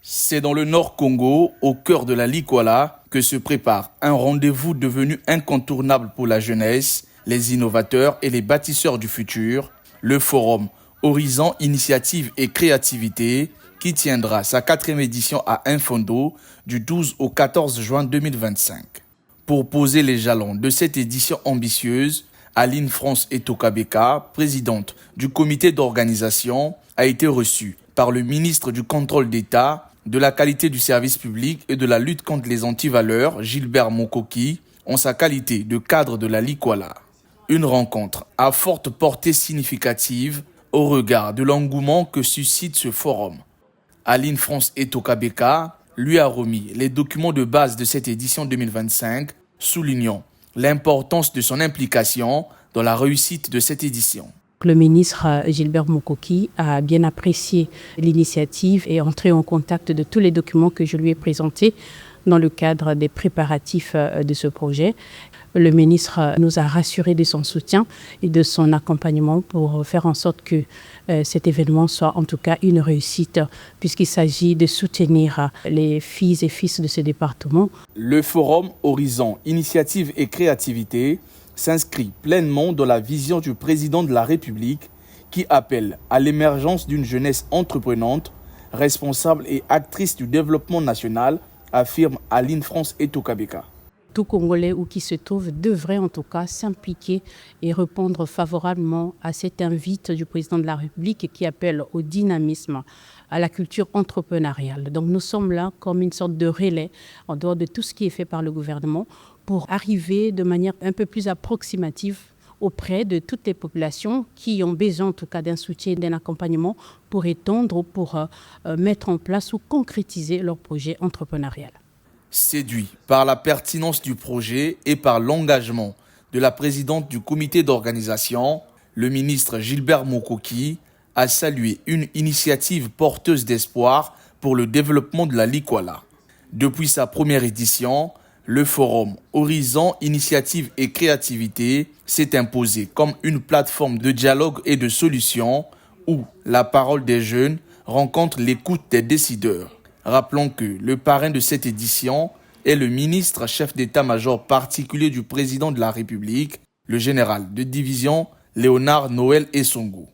C'est dans le Nord Congo, au cœur de la Likwala, que se prépare un rendez-vous devenu incontournable pour la jeunesse, les innovateurs et les bâtisseurs du futur, le forum Horizon Initiative et Créativité, qui tiendra sa 4e édition à Infondo du 12 au 14 juin 2025. Pour poser les jalons de cette édition ambitieuse, Aline France Etokabeka, présidente du comité d'organisation, a été reçue par le ministre du Contrôle d'État, de la qualité du service public et de la lutte contre les antivaleurs, Gilbert Mokoki, en sa qualité de cadre de la Likwala. Une rencontre à forte portée significative au regard de l'engouement que suscite ce forum. Aline France Etokabeka lui a remis les documents de base de cette édition 2025, soulignant l'importance de son implication dans la réussite de cette édition. Le ministre Gilbert Mokoki a bien apprécié l'initiative et est entré en contact de tous les documents que je lui ai présentés dans le cadre des préparatifs de ce projet. Le ministre nous a rassurés de son soutien et de son accompagnement pour faire en sorte que cet événement soit en tout cas une réussite, puisqu'il s'agit de soutenir les filles et fils de ce département. Le forum Horizon Initiative et Créativité s'inscrit pleinement dans la vision du président de la République qui appelle à l'émergence d'une jeunesse entreprenante, responsable et actrice du développement national, affirme Aline France Etokabeka. Tout Congolais où qui se trouve devrait en tout cas s'impliquer et répondre favorablement à cette invite du président de la République qui appelle au dynamisme, à la culture entrepreneuriale. Donc nous sommes là comme une sorte de relais en dehors de tout ce qui est fait par le gouvernement pour arriver de manière un peu plus approximative auprès de toutes les populations qui ont besoin en tout cas d'un soutien et d'un accompagnement pour étendre, pour mettre en place ou concrétiser leur projet entrepreneurial. Séduit par la pertinence du projet et par l'engagement de la présidente du comité d'organisation, le ministre Gilbert Mokoki a salué une initiative porteuse d'espoir pour le développement de la Likwala. Depuis sa première édition, le forum Horizon Initiative et Créativité s'est imposé comme une plateforme de dialogue et de solutions où la parole des jeunes rencontre l'écoute des décideurs. Rappelons que le parrain de cette édition est le ministre chef d'état-major particulier du président de la République, le général de division Léonard Noël Essongo.